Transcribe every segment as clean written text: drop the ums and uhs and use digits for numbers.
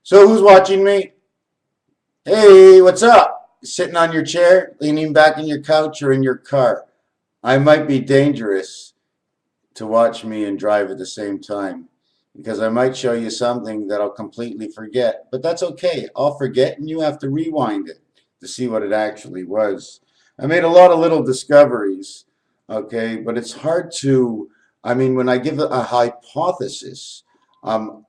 So who's watching me? Hey, what's up? Sitting on your chair, leaning back in your couch or in your car. I might be dangerous to watch me and drive at the same time because I might show you something that I'll completely forget. But that's okay. I'll forget and you have to rewind it to see what it actually was. I made a lot of little discoveries, okay, but it's hard to, when I give a hypothesis, um,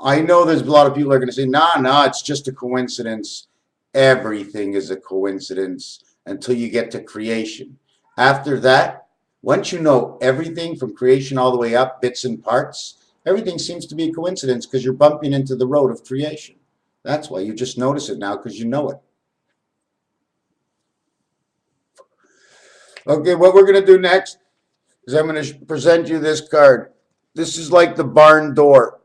I know there's a lot of people are going to say, nah, it's just a coincidence. Everything is a coincidence until you get to creation. After that, once you know everything from creation all the way up, bits and parts, everything seems to be a coincidence because you're bumping into the road of creation. That's why you just notice it now because you know it. Okay, what we're going to do next is I'm going to present you this card. This is like the barn door.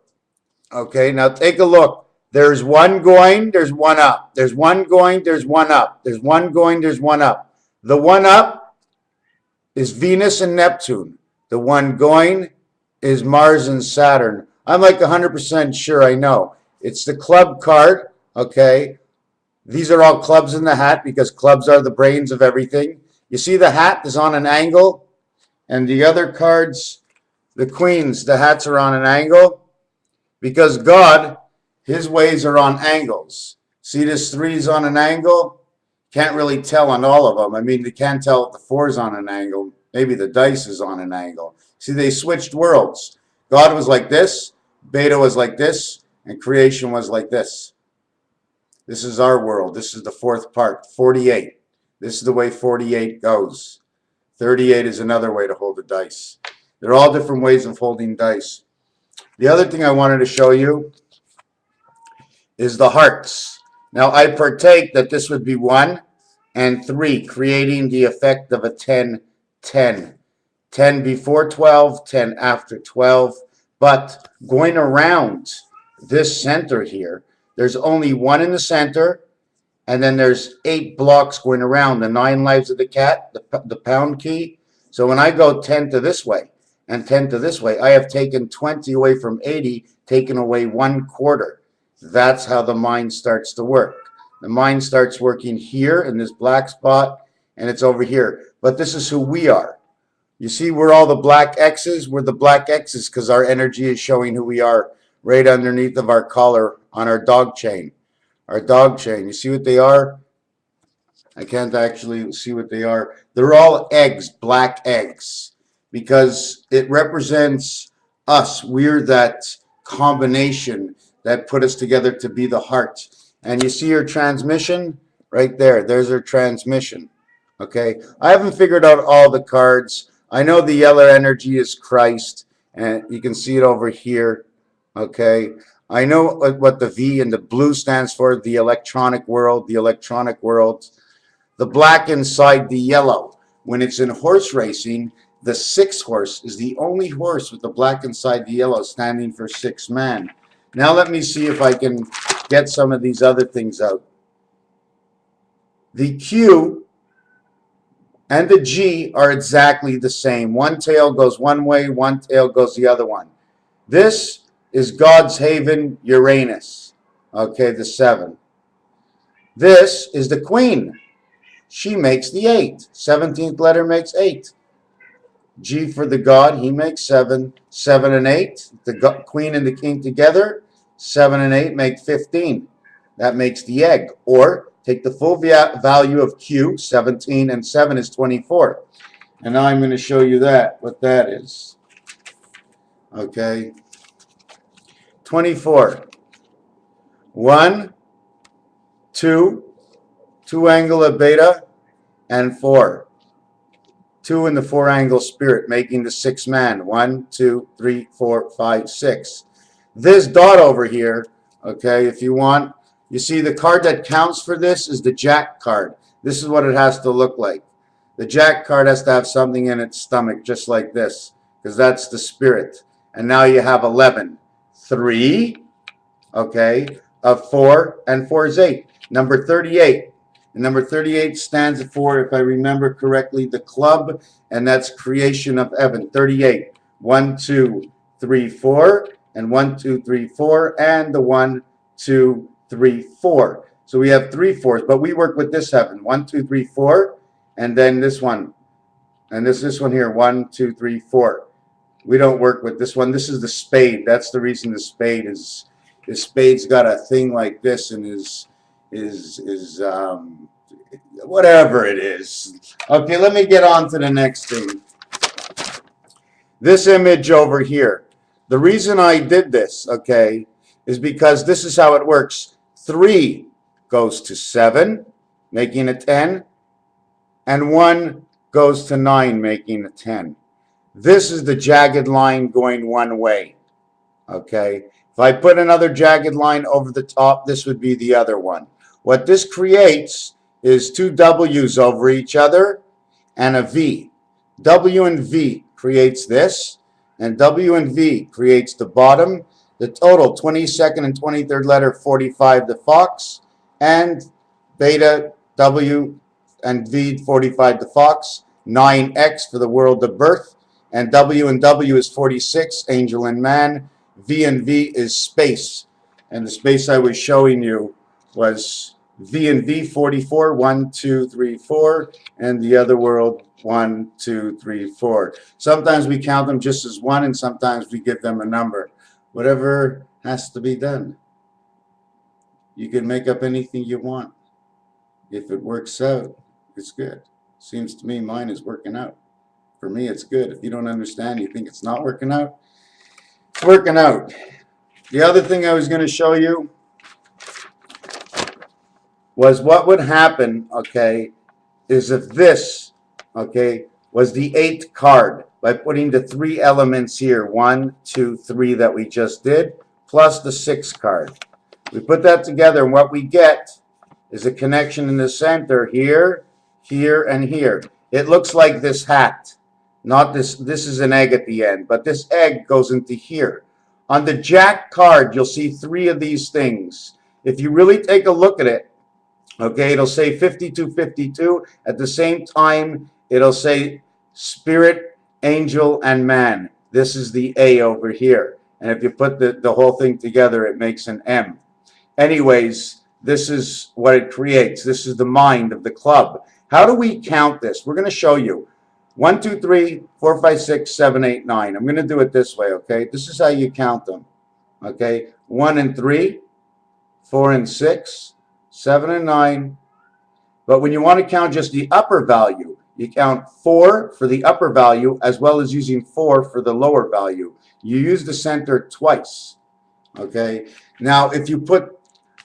Okay, now take a look. There's one going, there's one up. There's one going, there's one up. There's one going, there's one up. The one up is Venus and Neptune. The one going is Mars and Saturn. I'm like 100% sure I know. It's the club card, okay? These are all clubs in the hat because clubs are the brains of everything. You see the hat is on an angle, and the other cards, the queens, the hats are on an angle. Because God, his ways are on angles. See this 3 is on an angle? Can't really tell on all of them. You can't tell if the 4 is on an angle. Maybe the dice is on an angle. See, they switched worlds. God was like this, Beta was like this, and creation was like this. This is our world. This is the 4th part, 48. This is the way 48 goes. 38 is another way to hold a dice. They're all different ways of holding dice. The other thing I wanted to show you is the hearts. Now, I partake that this would be 1 and 3, creating the effect of a 10-10. 10 before 12, 10 after 12. But going around this center here, there's only 1 in the center, and then there's 8 blocks going around, the 9 lives of the cat, the pound key. So when I go 10 to this way, and 10 to this way, I have taken 20 away from 80, taken away 1/4. That's how the mind starts to work. The mind starts working here in this black spot, and it's over here. But this is who we are. You see where all the black X's? We're the black X's because our energy is showing who we are right underneath of our collar on our dog chain. Our dog chain. You see what they are? I can't actually see what they are. They're all eggs, black eggs, because it represents us. We're that combination that put us together to be the heart. And you see your transmission right there. There's our transmission. Okay. I haven't figured out all the cards. I know the yellow energy is Christ, and you can see it over here. Okay. I know what the V and the blue stands for, the electronic world, the electronic world. The black inside the yellow. When it's in horse racing, the 6 horse is the only horse with the black inside the yellow, standing for 6 man. Now let me see if I can get some of these other things out. The Q and the G are exactly the same. One tail goes one way, one tail goes the other one. This is God's haven, Uranus. Okay, the 7. This is the Queen. She makes the 8. 17th letter makes 8. G for the God, he makes 7. 7 and 8, the Queen and the King together, 7 and 8 make 15. That makes the egg. Or take the full value of Q, 17 and 7 is 24. And now I'm going to show you what that is. Okay. 24. 1, 2, 2 angle of beta, and 4. 2 in the 4 angle spirit, making the 6 man. 1, 2, 3, 4, 5, 6. This dot over here, okay, if you want, you see the card that counts for this is the Jack card. This is what it has to look like. The Jack card has to have something in its stomach, just like this, because that's the spirit. And now you have 11. 3, okay, of 4, and 4 is 8. Number 38. And number 38 stands for, if I remember correctly, the club, and that's creation of heaven. 38. 1, 2, 3, 4, and 1, 2, 3, 4, and the 1, 2, 3, 4. So we have 3 fours, but we work with this 7. 1, 2, 3, 4, and then this one, and this one here. 1, 2, 3, 4. We don't work with this one. This is the spade. That's the reason the spade is. The spade's got a thing like this and is whatever it is. Okay, let me get on to the next thing. This image over here. The reason I did this, okay, is because this is how it works. 3 goes to 7, making a 10, and 1 goes to 9, making a 10. This is the jagged line going one way, okay? If I put another jagged line over the top, this would be the other one. What this creates is 2 W's over each other and a V. W and V creates this, and W and V creates the bottom. The total, 22nd and 23rd letter, 45, the fox, and beta, W and V, 45, the fox, 9X for the world of birth, and W is 46, angel and man, V and V is space. And the space I was showing you was V and V, 44, 1, 2, 3, 4, and the other world, 1, 2, 3, 4. Sometimes we count them just as one, and sometimes we give them a number. Whatever has to be done. You can make up anything you want. If it works out, it's good. Seems to me mine is working out. For me, it's good. If you don't understand, you think it's not working out, it's working out. The other thing I was going to show you was what would happen, okay, is if this, okay, was the 8th card by putting the 3 elements here, 1, 2, 3 that we just did, plus the 6th card. We put that together, and what we get is a connection in the center here, here, and here. It looks like this hat. Not this. This is an egg at the end, but this egg goes into here. On the Jack card, you'll see 3 of these things. If you really take a look at it, okay, it'll say 5252. At the same time, it'll say spirit, angel, and man. This is the A over here. And if you put the whole thing together, it makes an M. Anyways, this is what it creates. This is the mind of the club. How do we count this? We're going to show you. 1, 2, 3, 4, 5, 6, 7, 8, 9. I'm going to do it this way, okay? This is how you count them, okay? 1 and 3, 4 and 6, 7 and 9. But when you want to count just the upper value, you count 4 for the upper value as well as using 4 for the lower value. You use the center twice, okay? Now, if you put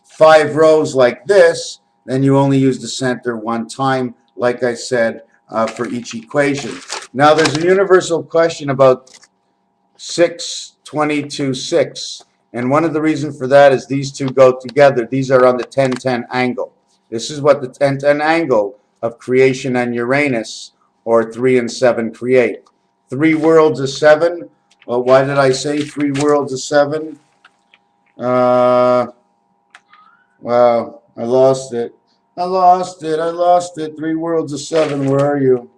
5 rows like this, then you only use the center 1 time, like I said, for each equation. Now, there's a universal question about 6, 22, 6. And one of the reasons for that is these two go together. These are on the 10-10 angle. This is what the 10-10 angle of creation and Uranus, or 3 and 7, create. 3 worlds is 7. Well, why did I say 3 worlds is 7? Wow, I lost it. I lost it. 3 worlds is 7. Where are you?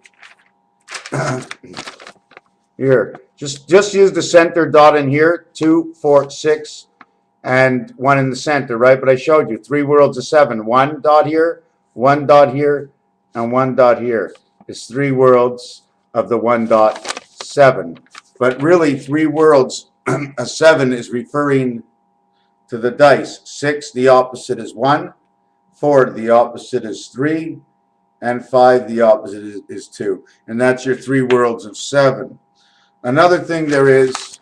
Here. Just use the center dot in here. 2, 4, 6, and 1 in the center, right? But I showed you 3 worlds is 7. 1 dot here, 1 dot here, and 1 dot here. It's 3 worlds of the 1.7. But really, 3 worlds, a 7 is referring to the dice. 6, the opposite is 1. 4, the opposite is 3. And 5, the opposite is 2. And that's your 3 worlds of 7. Another thing there is,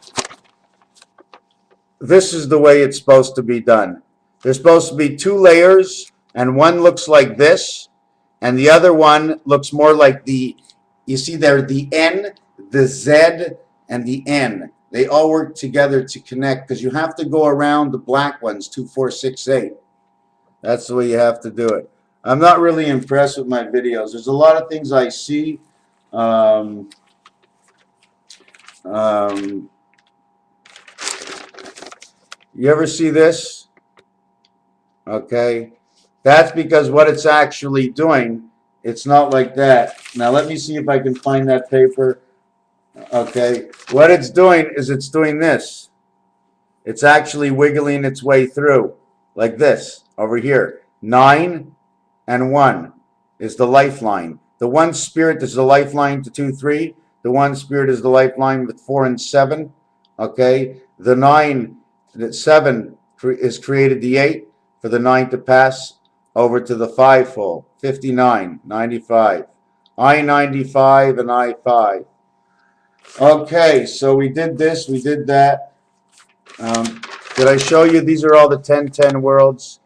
this is the way it's supposed to be done. There's supposed to be 2 layers, and one looks like this, and the other one looks more like the, you see there, the N, the Z, and the N. They all work together to connect, because you have to go around the black ones, 2, 4, 6, 8. That's the way you have to do it. I'm not really impressed with my videos. There's a lot of things I see. You ever see this? Okay. That's because what it's actually doing, it's not like that. Now let me see if I can find that paper. Okay. What it's doing is it's doing this. It's actually wiggling its way through. like this over here. 9 and 1 is the lifeline. The one spirit is the lifeline to 2, 3. The one spirit is the lifeline with 4 and 7. Okay. The 9, the 7 is created the 8 for the 9 to pass over to the 5-fold. 59, 95. I-95 and I-5. Okay, so we did this, we did that. Did I show you these are all the 10-10 worlds?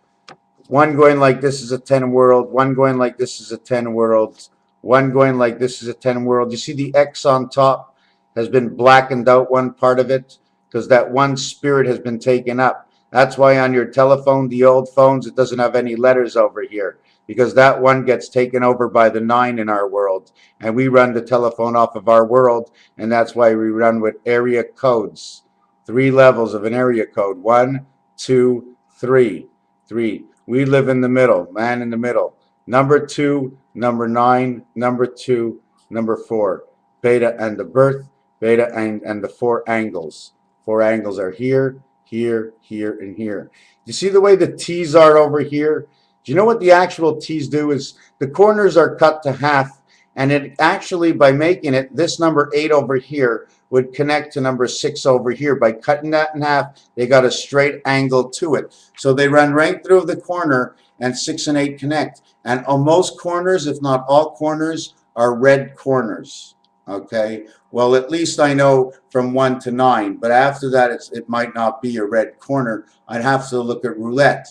One going like this is a 10 world, one going like this is a 10 world, one going like this is a 10 world. You see the X on top has been blackened out, one part of it, because that one spirit has been taken up. That's why on your telephone, the old phones, it doesn't have any letters over here, because that one gets taken over by the 9 in our world. And we run the telephone off of our world, and that's why we run with area codes. 3 levels of an area code. 1, 2, 3. 3. We live in the middle, man in the middle. Number 2, number 9, number 2, number 4. Beta and the birth, beta and the 4 angles. 4 angles are here, here, here, and here. You see the way the T's are over here? Do you know what the actual T's do? Is the corners are cut to half, and it actually, by making it, this number 8 over here would connect to number 6 over here. By cutting that in half, they got a straight angle to it. So they run right through the corner, and 6 and 8 connect. And on most corners, if not all corners, are red corners. Okay, well, at least I know from 1 to 9, but after that, it might not be a red corner. I'd have to look at roulette.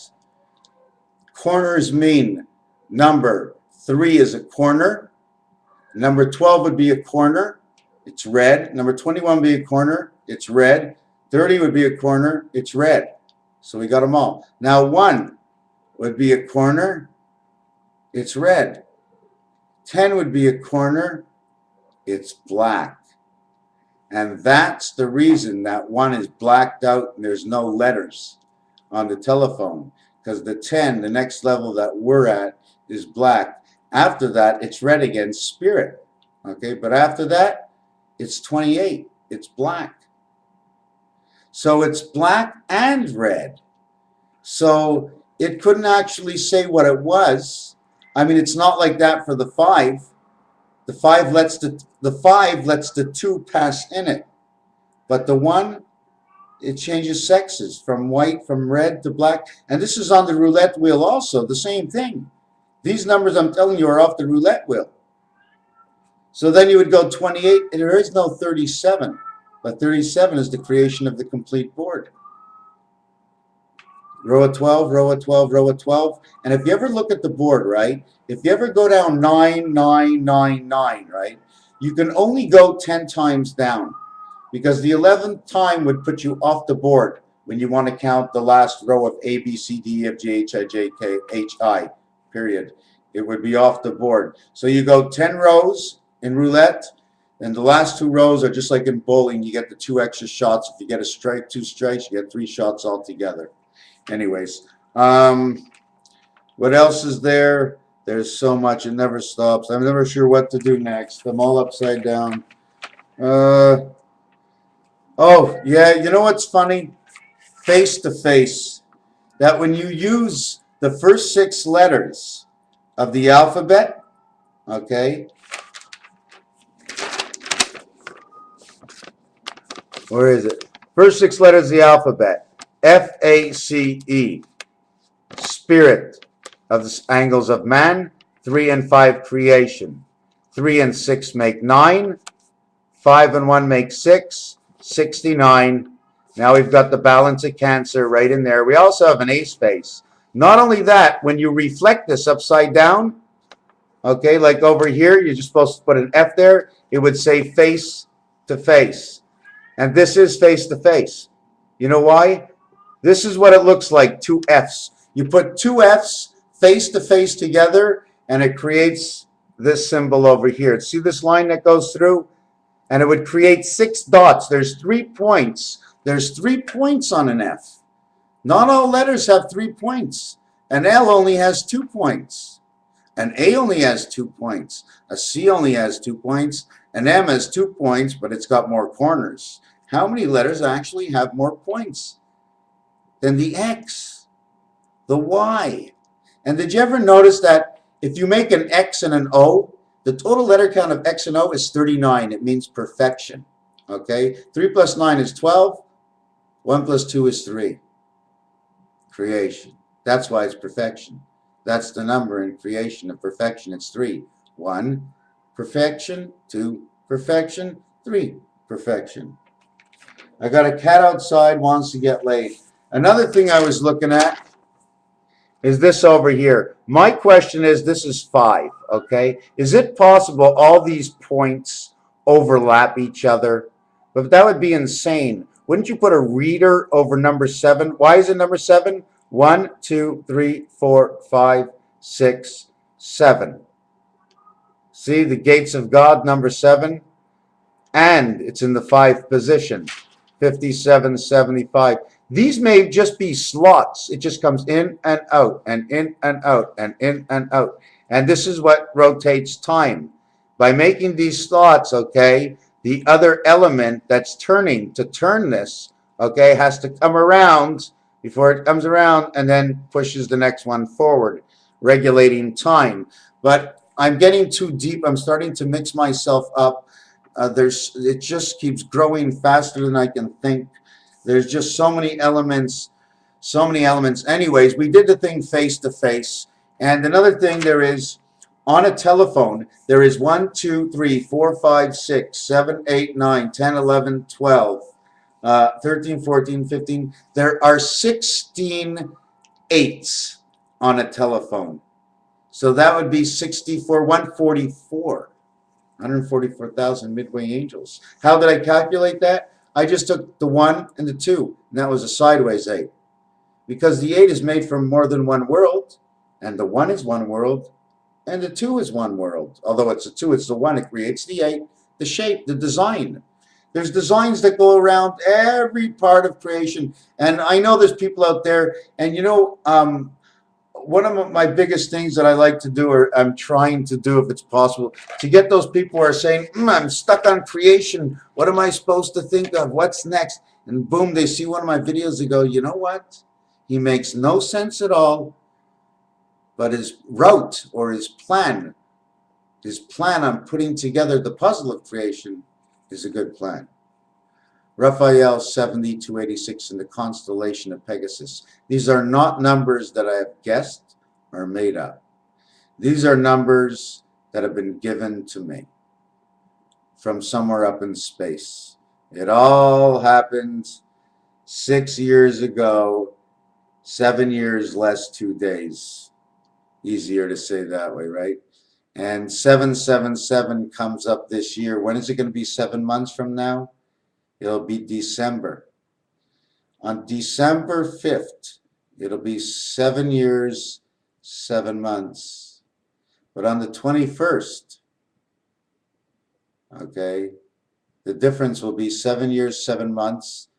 Corners mean number 3 is a corner. Number 12 would be a corner. It's red. Number 21 would be a corner. It's red. 30 would be a corner. It's red. So we got them all. Now 1 would be a corner. It's red. 10 would be a corner. It's black. And that's the reason that 1 is blacked out and there's no letters on the telephone. Because the 10, the next level that we're at, is black. After that, it's red again, spirit. Okay, but after that, it's 28. It's black. So it's black and red. So it couldn't actually say what it was. I mean, it's not like that for the 5. The 5 lets the 2 pass in it. But the 1, it changes sexes from white, from red to black. And this is on the roulette wheel also, the same thing. These numbers I'm telling you are off the roulette wheel. So then you would go 28, and there is no 37. But 37 is the creation of the complete board. Row of 12, row of 12, row of 12. And if you ever look at the board, right, if you ever go down 9, 9, 9, 9, right, you can only go 10 times down. Because the 11th time would put you off the board when you want to count the last row of A, B, C, D, E, F, G, H, I, J, K, H, I, period. It would be off the board. So you go 10 rows in roulette, and the last 2 rows are just like in bowling. You get the 2 extra shots. If you get a strike, 2 strikes, you get 3 shots altogether. Anyways, what else is there? There's so much. It never stops. I'm never sure what to do next. I'm all upside down. Oh, yeah, you know what's funny? Face to face. That when you use the first 6 letters of the alphabet, okay? Where is it? First 6 letters of the alphabet. F-A-C-E. Spirit of the angles of man. 3 and 5 creation. 3 and 6 make 9. 5 and 1 make 6. 69. Now we've got the balance of Cancer right in there. We also have an ace face. Not only that, when you reflect this upside down, okay, like over here, you're just supposed to put an F there. It would say face to face. And this is face to face. You know why? This is what it looks like, 2 Fs. You put 2 Fs face to face together, and it creates this symbol over here. See this line that goes through? And it would create 6 dots. There's 3 points. There's 3 points on an F. Not all letters have 3 points. An L only has 2 points. An A only has 2 points. A C only has 2 points. An M has 2 points, but it's got more corners. How many letters actually have more points than the X? the Y. And did you ever notice that if you make an X and an O, the total letter count of X and O is 39. It means perfection. Okay? 3 plus 9 is 12. 1 plus 2 is 3. Creation. That's why it's perfection. That's the number in creation of perfection. It's 3. 1, perfection. 2, perfection. 3, perfection. I got a cat outside, wants to get laid. Another thing I was looking at is this over here. My question is, this is 5, okay? Is it possible all these points overlap each other? But that would be insane. Wouldn't you put a reader over number 7? Why is it number 7? 1, 2, 3, 4, 5, 6, 7. See, the gates of God, number 7. And it's in the 5th position. 57, 75. These may just be slots. It just comes in and out and in and out and in and out. And this is what rotates time. By making these slots, okay, the other element that's turning to turn this, okay, has to come around before it comes around and then pushes the next one forward, regulating time. But I'm getting too deep. I'm starting to mix myself up. It just keeps growing faster than I can think. There's just so many elements, so many elements. Anyways, we did the thing face to face. And another thing there is, on a telephone, there is 1, 2, 3, 4, 5, 6, 7, 8, 9, 10, 11, 12, 13, 14, 15. There are 16 eights on a telephone. So that would be 64, 144. 144,000 midway angels. How did I calculate that? I just took the 1 and the 2, and that was a sideways 8. Because the 8 is made from more than one world, and the 1 is one world, and the 2 is one world. Although it's a 2, it's the 1. It creates the 8, the shape, the design. There's designs that go around every part of creation. And I know there's people out there, and you know, one of my biggest things that I like to do, or I'm trying to do if it's possible, to get those people who are saying, I'm stuck on creation. What am I supposed to think of? What's next? And boom, they see one of my videos. They go, you know what? He makes no sense at all. But his route or his plan on putting together the puzzle of creation is a good plan. Raphael 7286 in the constellation of Pegasus. These are not numbers that I have guessed or made up. These are numbers that have been given to me from somewhere up in space. It all happened 6 years ago, 7 years less 2 days. Easier to say that way, right? And 777 comes up this year. When is it going to be 7 months from now? It'll be December. On December 5th, it'll be 7 years, 7 months. But on the 21st, okay, the difference will be 7 years, 7 months,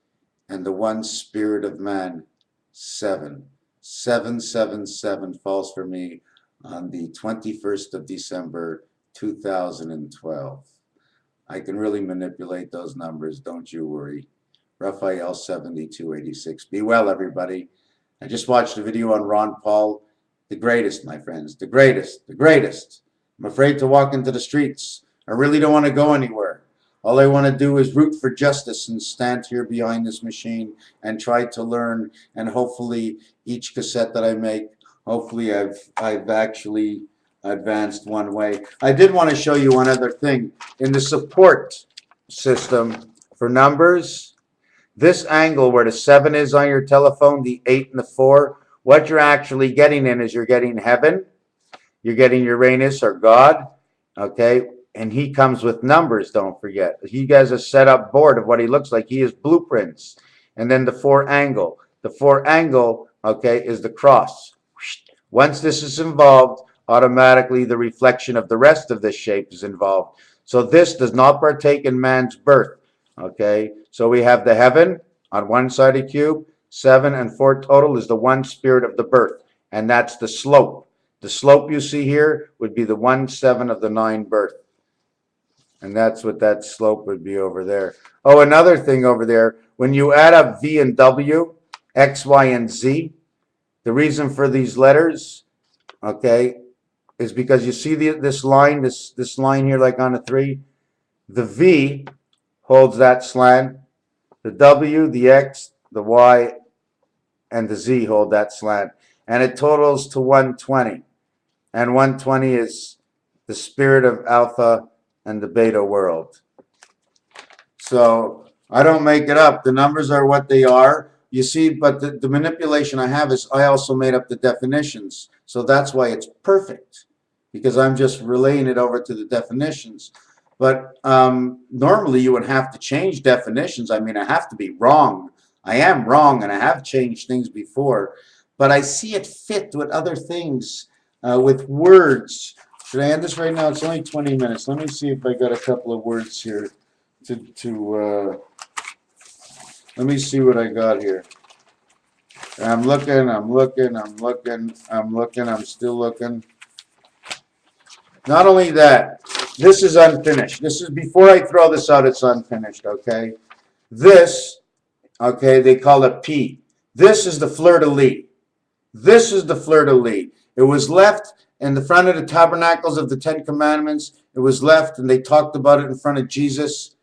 and the one spirit of man, 7. 777 falls for me on the 21st of December, 2012. I can really manipulate those numbers, don't you worry. Raphael 7286. Be well, everybody. I just watched a video on Ron Paul. The greatest, my friends. The greatest. The greatest. I'm afraid to walk into the streets. I really don't want to go anywhere. All I want to do is root for justice and stand here behind this machine and try to learn. And hopefully each cassette that I make, hopefully I've actually advanced one way. I did want to show you one other thing. In the support system for numbers, this angle where the 7 is on your telephone, the 8 and the 4, what you're actually getting in is you're getting heaven, you're getting Uranus or God, okay? And he comes with numbers, don't forget. He has a set up board of what he looks like. He has blueprints. And then the 4 angle. The 4 angle, okay, is the cross. Once this is involved, automatically the reflection of the rest of this shape is involved. So this does not partake in man's birth, okay? So we have the heaven on one side of the cube. 7 and 4 total is the one spirit of the birth, and that's the slope. The slope you see here would be the 1, 7 of the 9 birth. And that's what that slope would be over there. Oh, another thing over there, when you add up V and W, X, Y, and Z, The reason for these letters, okay, is because you see this line, this line here, like on a 3. The V holds that slant. The W, the X, the Y, and the Z hold that slant. And it totals to 120. And 120 is the spirit of alpha and the beta world. So I don't make it up. The numbers are what they are. You see, but the manipulation I have is I also made up the definitions. So that's why it's perfect, because I'm just relaying it over to the definitions. But normally you would have to change definitions. I mean, I have to be wrong. I am wrong, and I have changed things before. But I see it fit with other things, with words. Should I end this right now? It's only 20 minutes. Let me see if I got a couple of words here let me see what I got here. I'm looking, I'm still looking. Not only that, this is unfinished. This is, before I throw this out, it's unfinished, okay? This, okay, they call it P. This is the fleur-de-lis. This is the fleur-de-lis. It was left in the front of the tabernacles of the Ten Commandments. It was left, and they talked about it in front of Jesus.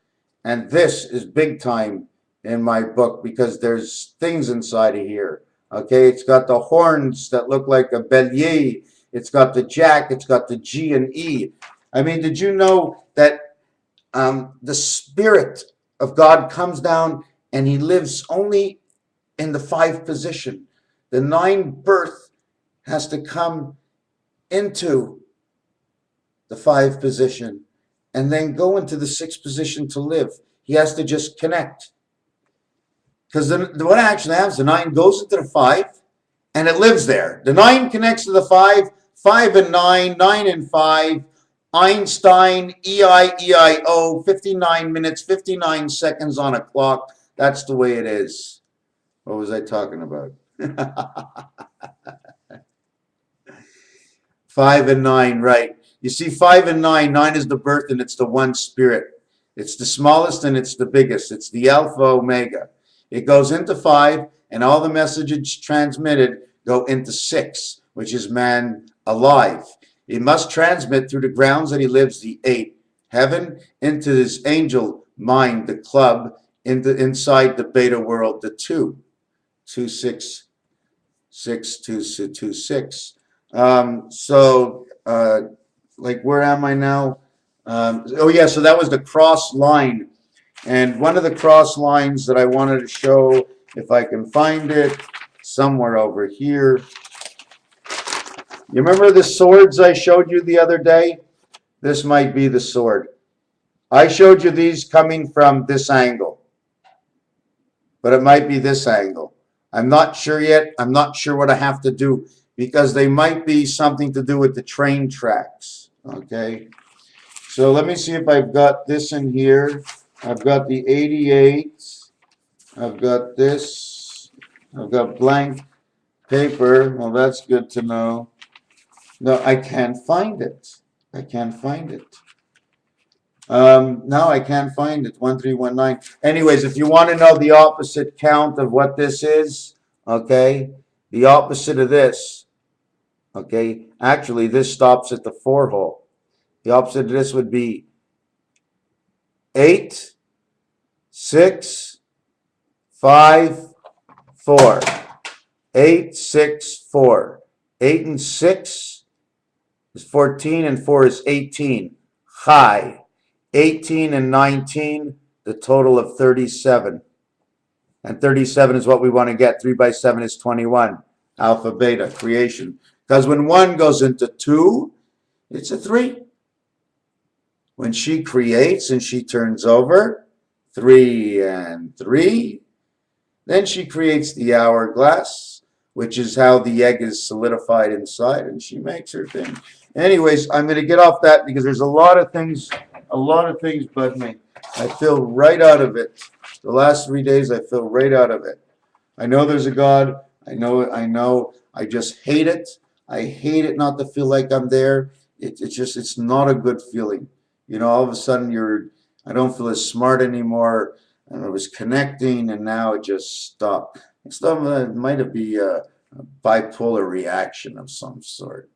And this is big time in my book, because there's things inside of here. Okay, it's got the horns that look like a bélier. It's got the jack. It's got the G and E. I mean, did you know that the Spirit of God comes down and he lives only in the 5th position? The 9th birth has to come into the 5th position and then go into the 6th position to live. He has to just connect. Because what actually happens, the 9 goes into the 5 and it lives there. The 9 connects to the 5, 5 and 9, 9 and 5, Einstein, EIEIO, 59 minutes, 59 seconds on a clock. That's the way it is. What was I talking about? 5 and 9, right. You see, 5 and 9, 9 is the birth, and it's the one spirit. It's the smallest and it's the biggest. It's the Alpha Omega. It goes into 5, and all the messages transmitted go into 6, which is man alive. He must transmit through the grounds that he lives, the 8, heaven, into his angel mind, the club, inside the beta world, the 2, 2, 6, 6, 2, 2, 6. Like, where am I now? Oh yeah, so that was the cross line. And one of the cross lines that I wanted to show, if I can find it, somewhere over here. You remember the swords I showed you the other day? This might be the sword. I showed you these coming from this angle, but it might be this angle. I'm not sure yet. I'm not sure what I have to do, because they might be something to do with the train tracks. Okay, so let me see if I've got this in here. I've got the 88. I've got this. I've got blank paper. Well, that's good to know. No, I can't find it. I can't find it. No, I can't find it. 1319. Anyways, if you want to know the opposite count of what this is, okay, the opposite of this, okay, actually this stops at the 4 hole. The opposite of this would be 8, 6, 5, 4. 8, 6, 4. 8 and 6 is 14, and 4 is 18. High. 18 and 19, the total of 37. And 37 is what we want to get. 3 by 7 is 21. Alpha, beta, creation. Because when 1 goes into 2, it's a 3. When she creates and she turns over, 3 and 3, then she creates the hourglass, which is how the egg is solidified inside, and she makes her thing. Anyways, I'm going to get off that because there's a lot of things bug me. I feel right out of it. The last 3 days, I feel right out of it. I know there's a God. I know. I just hate it. I hate it not to feel like I'm there. It's not a good feeling. You know, all of a sudden I don't feel as smart anymore. And I was connecting, and now it just stopped. It might be a bipolar reaction of some sort.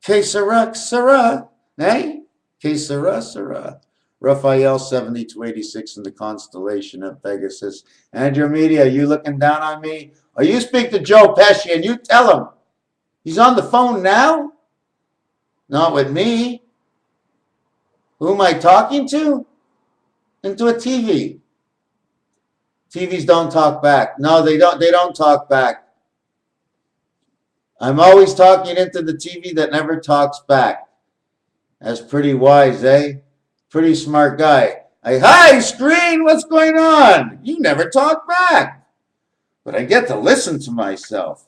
Que sera, sera, eh? Que sera, sera. Raphael 70-86 in the constellation of Pegasus. Andromeda, are you looking down on me? Or you speak to Joe Pesci and you tell him. He's on the phone now? Not with me. Who am I talking to? Into a TV. TVs don't talk back. No, they don't talk back. I'm always talking into the TV that never talks back. That's pretty wise, eh? Pretty smart guy. Hi, screen, what's going on? You never talk back. But I get to listen to myself.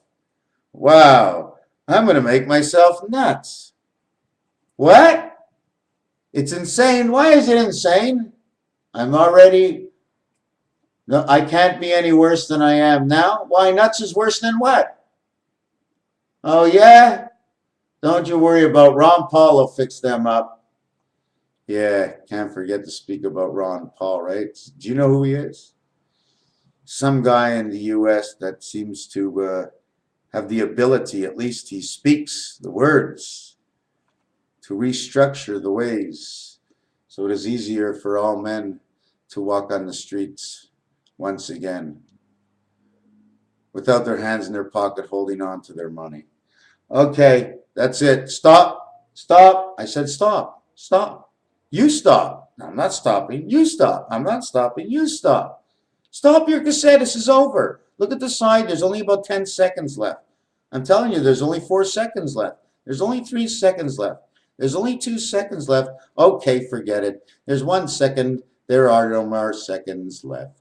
Wow, I'm going to make myself nuts. What? It's insane. Why is it insane? I'm already... No, I can't be any worse than I am now. Why, nuts is worse than what? Oh, yeah? Don't you worry about Ron Paul will fix them up. Yeah, can't forget to speak about Ron Paul, right? Do you know who he is? Some guy in the U.S. that seems to have the ability, at least he speaks the words, to restructure the ways so it is easier for all men to walk on the streets once again without their hands in their pocket holding on to their money. Okay, that's it. Stop. Stop. I said stop. Stop. You stop. I'm not stopping. You stop. I'm not stopping. You stop. Stop your cassette. This is over. Look at the side. There's only about 10 seconds left. I'm telling you, there's only 4 seconds left. There's only 3 seconds left. There's only 2 seconds left. Okay, forget it. There's 1 second. There are no more seconds left.